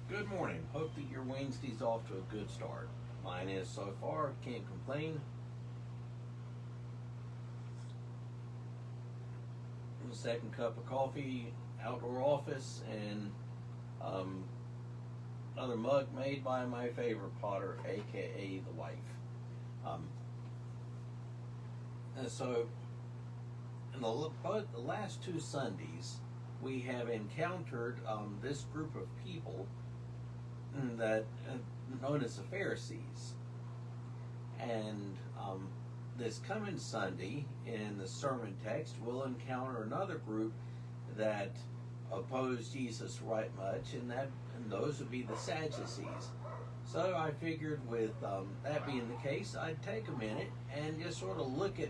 Good morning. Hope that your Wednesday's off to a good start. Mine is so far. Can't complain. Second cup of coffee, outdoor office, and another mug made by my favorite potter, aka the wife. And so, in both the last two Sundays, we have encountered this group of people that known as the Pharisees, and this coming Sunday in the sermon text we'll encounter another group that oppose Jesus right much, and those would be the Sadducees. So I figured with that being the case, I'd take a minute and just sort of look at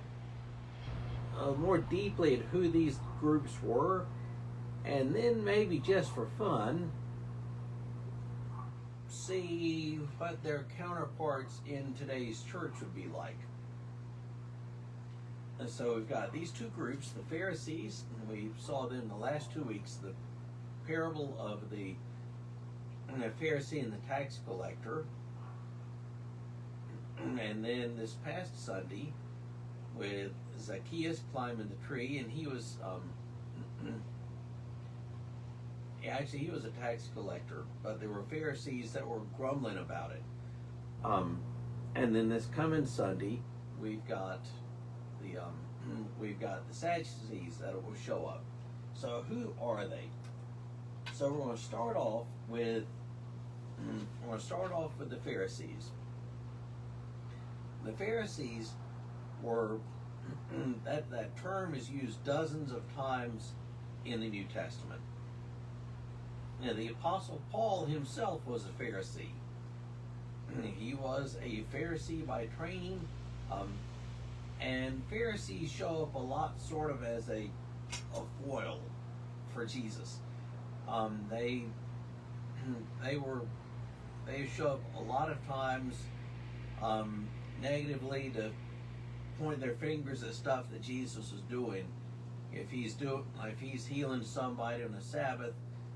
more deeply at who these groups were, and then maybe just for fun see what their counterparts in today's church would be like. And so we've got these two groups, the Pharisees, and we saw them the last 2 weeks, the parable of the Pharisee and the tax collector. And then this past Sunday with Zacchaeus climbing the tree, and he was actually, he was a tax collector, but there were Pharisees that were grumbling about it. And then this coming Sunday, we've got the Sadducees that will show up. So who are they? So we're going to start off with the Pharisees. The Pharisees were that term is used dozens of times in the New Testament. Now, the Apostle Paul himself was a Pharisee. He was a Pharisee by training, and Pharisees show up a lot sort of as a foil for Jesus. They show up a lot of times negatively to point their fingers at stuff that Jesus was doing. If he's healing somebody on the Sabbath,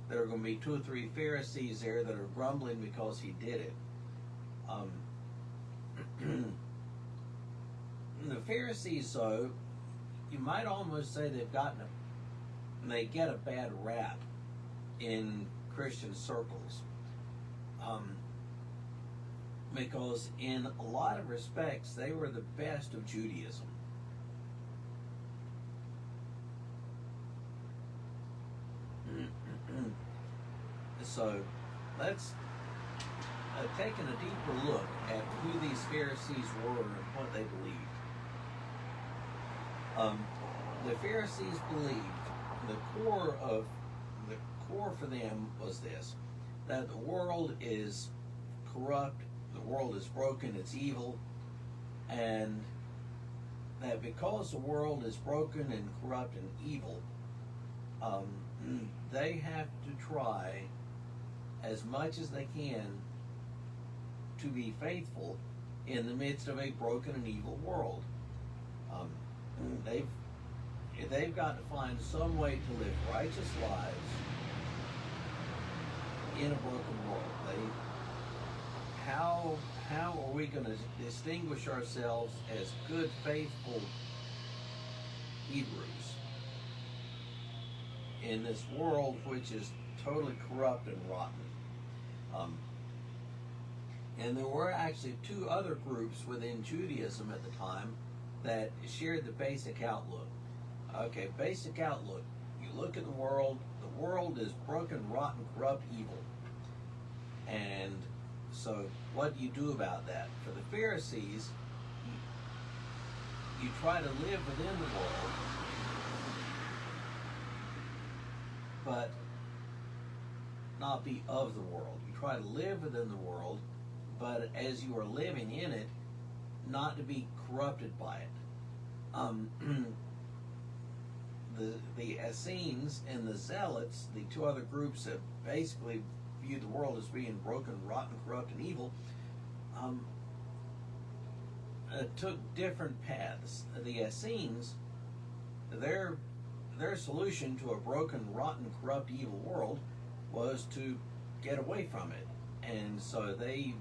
there are going to be 2 or 3 Pharisees there that are grumbling because he did it. The Pharisees, though, you might almost say they get a bad rap in Christian circles, because in a lot of respects they were the best of Judaism. So let's taking a deeper look at who these Pharisees were and what they believed. The Pharisees believed the core for them was this: that the world is corrupt, the world is broken, it's evil, and that because the world is broken and corrupt and evil, they have to try as much as they can to be faithful in the midst of a broken and evil world. They've got to find some way to live righteous lives in a broken world. How are we going to distinguish ourselves as good, faithful Hebrews in this world which is totally corrupt and rotten? And there were actually 2 other groups within Judaism at the time that shared the basic outlook. Okay, basic outlook. You look at the world is broken, rotten, corrupt, evil. And so what do you do about that? For the Pharisees, you try to live within the world, but not be of the world. You try to live within the world, but as you are living in it, not to be corrupted by it. The Essenes and the Zealots, the 2 other groups that basically viewed the world as being broken, rotten, corrupt, and evil, took different paths. The Essenes, their solution to a broken, rotten, corrupt, evil world was to get away from it, and so they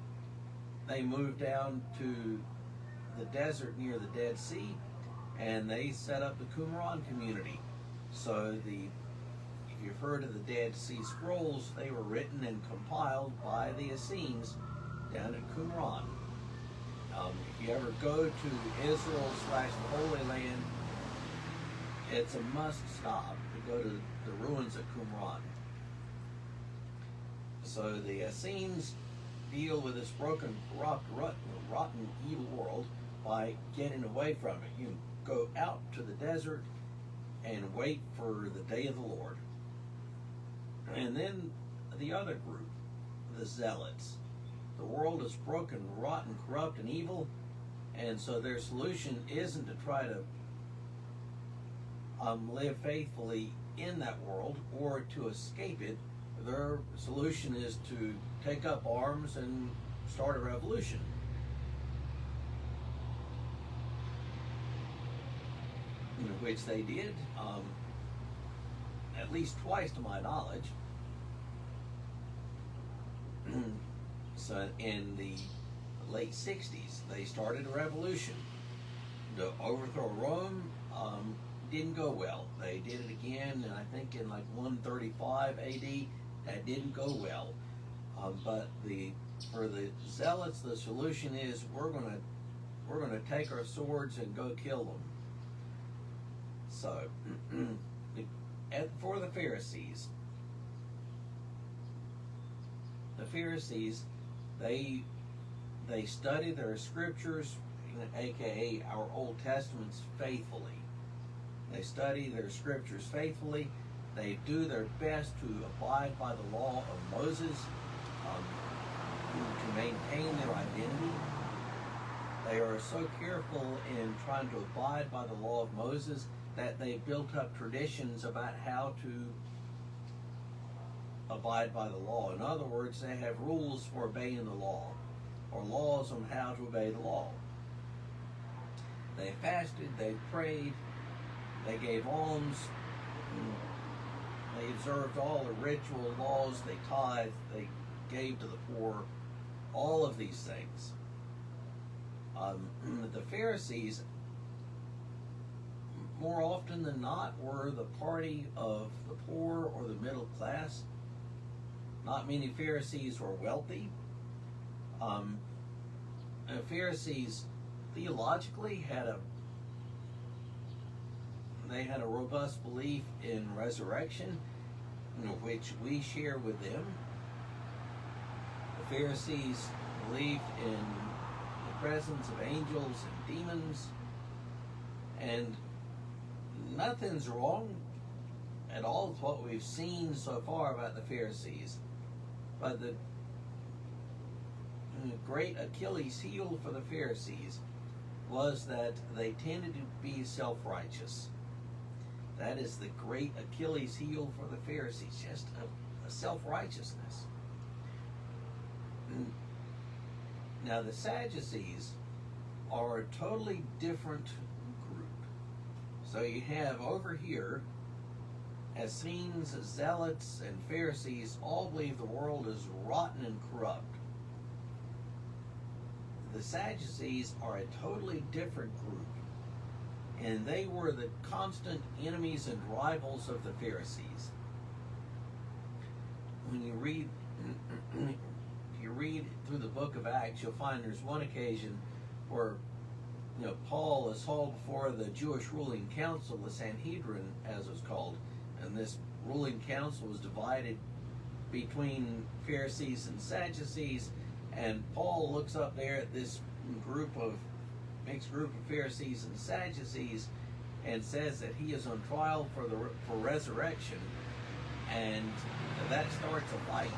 moved down to the desert near the Dead Sea, and they set up the Qumran community. So if you've heard of the Dead Sea Scrolls, they were written and compiled by the Essenes down at Qumran. If you ever go to Israel / the Holy Land, it's a must stop to go to the ruins of Qumran. So the Essenes deal with this broken, corrupt, rotten, evil world by getting away from it. You go out to the desert and wait for the day of the Lord. And then the other group, the Zealots. The world is broken, rotten, corrupt, and evil, and so their solution isn't to try to live faithfully in that world or to escape it. Their solution is to take up arms and start a revolution. Which they did, at least twice to my knowledge. So in the late 60s, they started a revolution to overthrow Rome. Didn't go well. They did it again, and I think in like 135 AD, that didn't go well. But for the Zealots, the solution is we're gonna take our swords and go kill them. So, for the Pharisees, they study their scriptures, aka our Old Testaments, faithfully. They study their scriptures faithfully. They do their best to abide by the law of Moses, to maintain their identity. They are so careful in trying to abide by the law of Moses that they built up traditions about how to abide by the law. In other words, they have rules for obeying the law, or laws on how to obey the law. They fasted, they prayed, they gave alms, they observed all the ritual laws, they tithed, they gave to the poor, all of these things. The Pharisees, more often than not, were the party of the poor or the middle class. Not many Pharisees were wealthy. Pharisees theologically had a robust belief in resurrection, which we share with them. The Pharisees believed in the presence of angels and demons, and nothing's wrong at all with what we've seen so far about the Pharisees. But the great Achilles heel for the Pharisees was that they tended to be self-righteous. That is the great Achilles heel for the Pharisees, just a self-righteousness. Now the Sadducees are a totally different group. So you have over here Essenes, Zealots, and Pharisees all believe the world is rotten and corrupt. The Sadducees are a totally different group, and they were the constant enemies and rivals of the Pharisees. When you read through the book of Acts, you'll find there's one occasion where Paul is hauled before the Jewish ruling council, the Sanhedrin, as it's called, and this ruling council was divided between Pharisees and Sadducees, and Paul looks up there at this mixed group of Pharisees and Sadducees and says that he is on trial for resurrection, and that starts a fight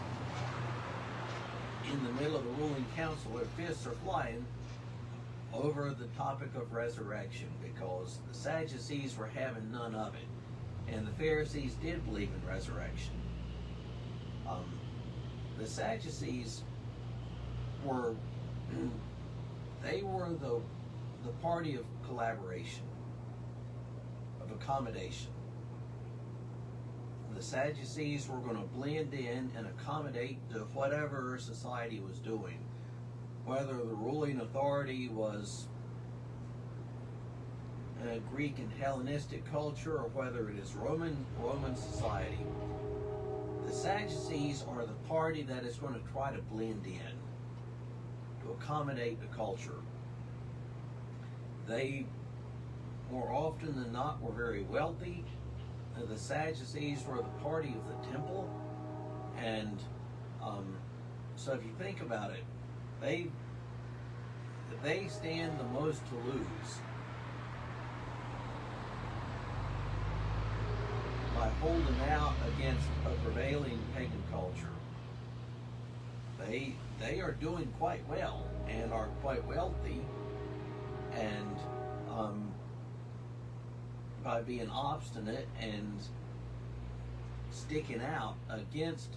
in the middle of the ruling council. Their fists are flying over the topic of resurrection because the Sadducees were having none of it, and the Pharisees did believe in resurrection. The Sadducees were the party of collaboration, of accommodation. The Sadducees were going to blend in and accommodate to whatever society was doing, whether the ruling authority was Greek and Hellenistic culture or whether it is Roman society. The Sadducees are the party that is going to try to blend in to accommodate the culture. They, more often than not, were very wealthy. The Sadducees were the party of the temple, and so if you think about it, they stand the most to lose by holding out against a prevailing pagan culture. They are doing quite well and are quite wealthy, and by being obstinate and sticking out against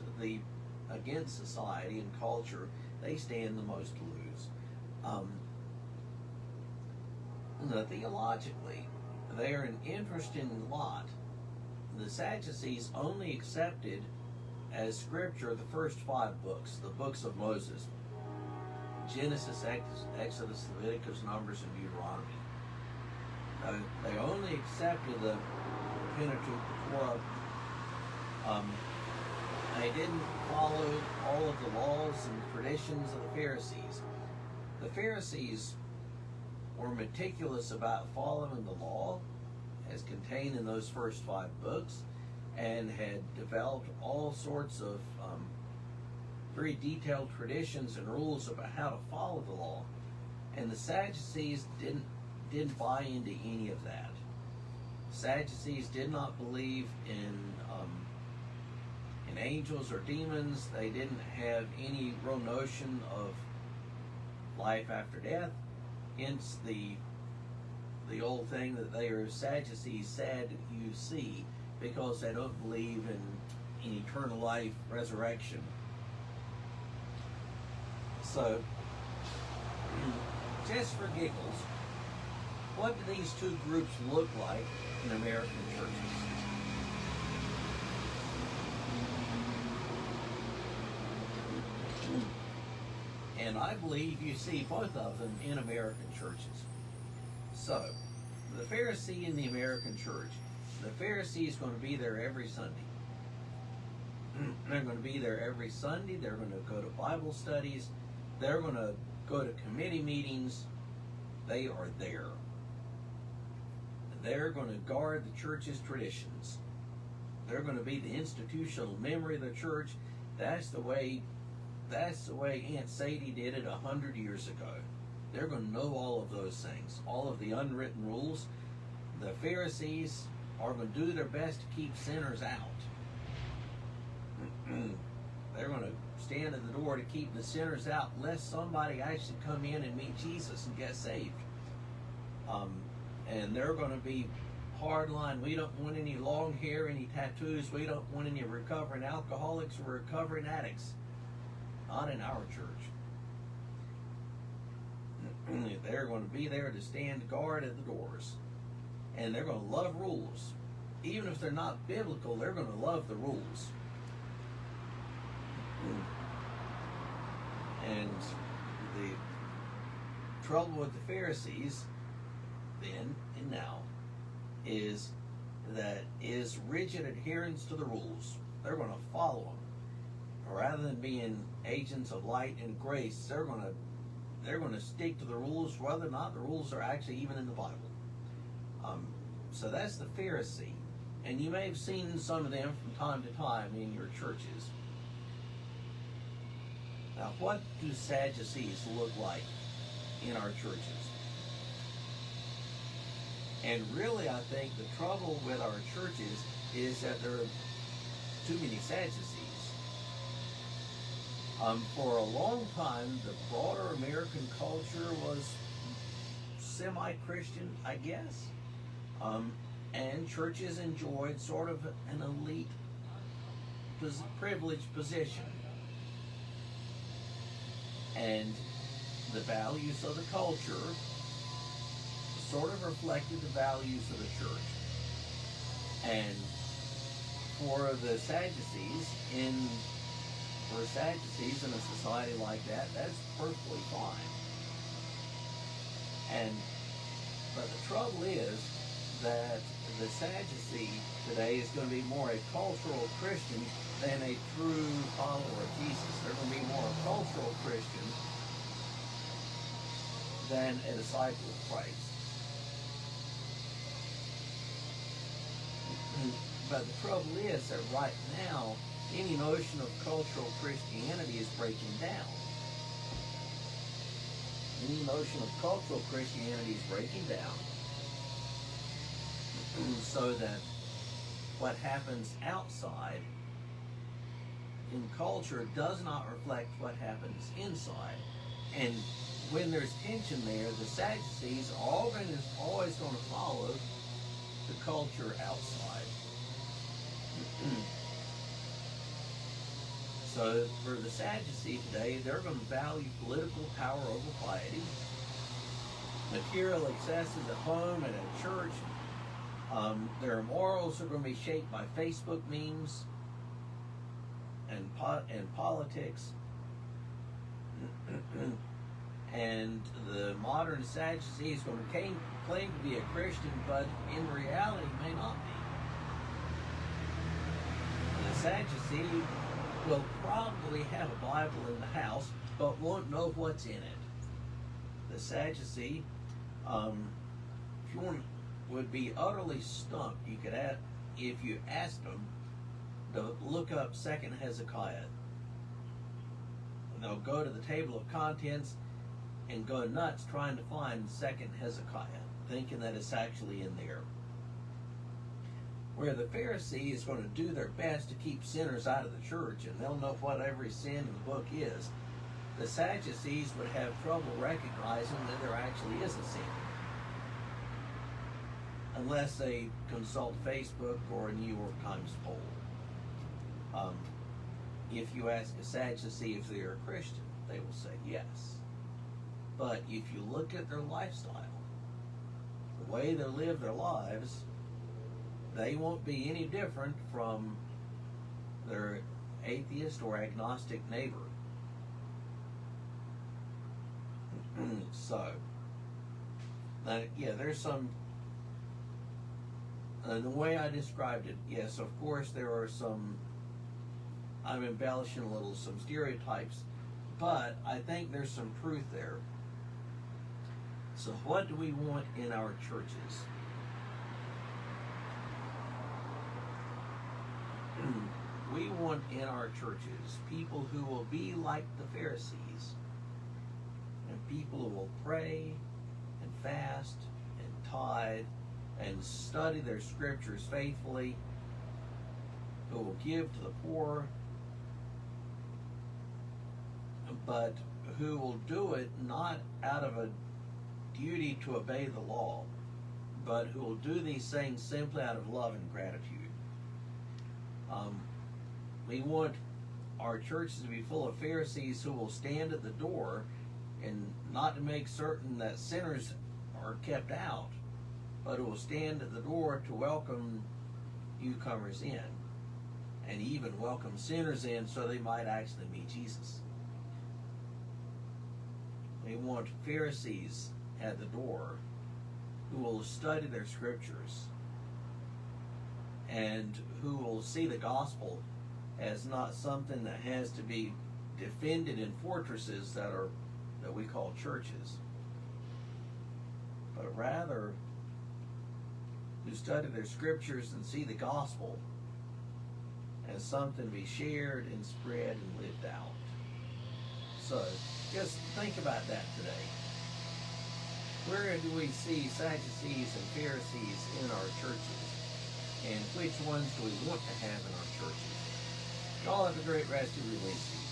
society and culture, they stand the most to lose. Theologically, they are an interesting lot. The Sadducees only accepted as scripture the first 5 books, the books of Moses: Genesis, Exodus, Leviticus, Numbers, and Deuteronomy. They only accepted the Pentateuch, the Torah. They didn't follow all of the laws and traditions of the Pharisees. The Pharisees were meticulous about following the law as contained in those first 5 books, and had developed all sorts of very detailed traditions and rules about how to follow the law. And the Sadducees didn't buy into any of that. Sadducees did not believe in angels or demons. They didn't have any real notion of life after death. Hence the old thing that they are Sadducees, sad you see, because they don't believe in eternal life, resurrection. So, just for giggles, what do these two groups look like in American churches? And I believe you see both of them in American churches. So, the Pharisee in the American church, the Pharisee is going to be there every Sunday. They're going to be there every Sunday. They're going to go to Bible studies. They're going to go to committee meetings. They are there. They're going to guard the church's traditions. They're going to be the institutional memory of the church. That's the way Aunt Sadie did it 100 years ago. They're going to know all of those things, all of the unwritten rules. The Pharisees are going to do their best to keep sinners out. They're going to stand at the door to keep the sinners out, lest somebody actually come in and meet Jesus and get saved. And they're going to be hardline. We don't want any long hair, any tattoos. We don't want any recovering alcoholics or recovering addicts. Not in our church. They're going to be there to stand guard at the doors. And they're going to love rules. Even if they're not biblical, they're going to love the rules. And the trouble with the Pharisees then and now is that is rigid adherence to the rules. They're going to follow them. Rather than being agents of light and grace, they're going to stick to the rules, whether or not the rules are actually even in the Bible. So that's the Pharisee. And you may have seen some of them from time to time in your churches. Now, what do Sadducees look like in our churches? And really, I think the trouble with our churches is that there are too many Sadducees. For a long time, the broader American culture was semi-Christian, I guess. And churches enjoyed sort of an elite, privileged position. And the values of the culture sort of reflected the values of the church. And for the Sadducees, for Sadducees in a society like that, that's perfectly fine. But the trouble is that the Sadducee today is going to be more a cultural Christian than a true follower of Jesus. They're going to be more a cultural Christian than a disciple of Christ. But the trouble is that right now, any notion of cultural Christianity is breaking down. Any notion of cultural Christianity is breaking down, so that what happens outside in culture does not reflect what happens inside. And when there's tension there, the Sadducees are always going to follow the culture outside. So for the Sadducee today, they're going to value political power over piety, material excesses at home and at church. Their morals are going to be shaped by Facebook memes and politics. And the modern Sadducee is going to claim to be a Christian, but in reality may not be. The Sadducee will probably have a Bible in the house, but won't know what's in it. The Sadducee, would be utterly stumped. If you asked them to look up 2nd Hezekiah. They'll go to the table of contents and go nuts trying to find 2nd Hezekiah, thinking that it's actually in there. Where the Pharisees is going to do their best to keep sinners out of the church, and they'll know what every sin in the book is. The Sadducees would have trouble recognizing that there actually is a sin, unless they consult Facebook or a New York Times poll. If you ask a Sadducee if they're a Christian, they will say yes. But if you look at their lifestyle, the way they live their lives, they won't be any different from their atheist or agnostic neighbor. So, there's some, the way I described it, yes, of course there are some, I'm embellishing a little, some stereotypes, but I think there's some truth there. So what do we want in our churches? We want in our churches people who will be like the Pharisees, and people who will pray and fast and tithe and study their scriptures faithfully, who will give to the poor, but who will do it not out of a duty to obey the law, but who will do these things simply out of love and gratitude. We want our churches to be full of Pharisees who will stand at the door and not to make certain that sinners are kept out, but who will stand at the door to welcome newcomers in, and even welcome sinners in so they might actually meet Jesus. We want Pharisees at the door who will study their scriptures and who will see the gospel as not something that has to be defended in fortresses that we call churches, but rather who study their scriptures and see the gospel as something to be shared and spread and lived out. So just think about that today. Where do we see Sadducees and Pharisees in our churches? And which ones do we want to have in our churches? Y'all have a great rest of your Wednesday.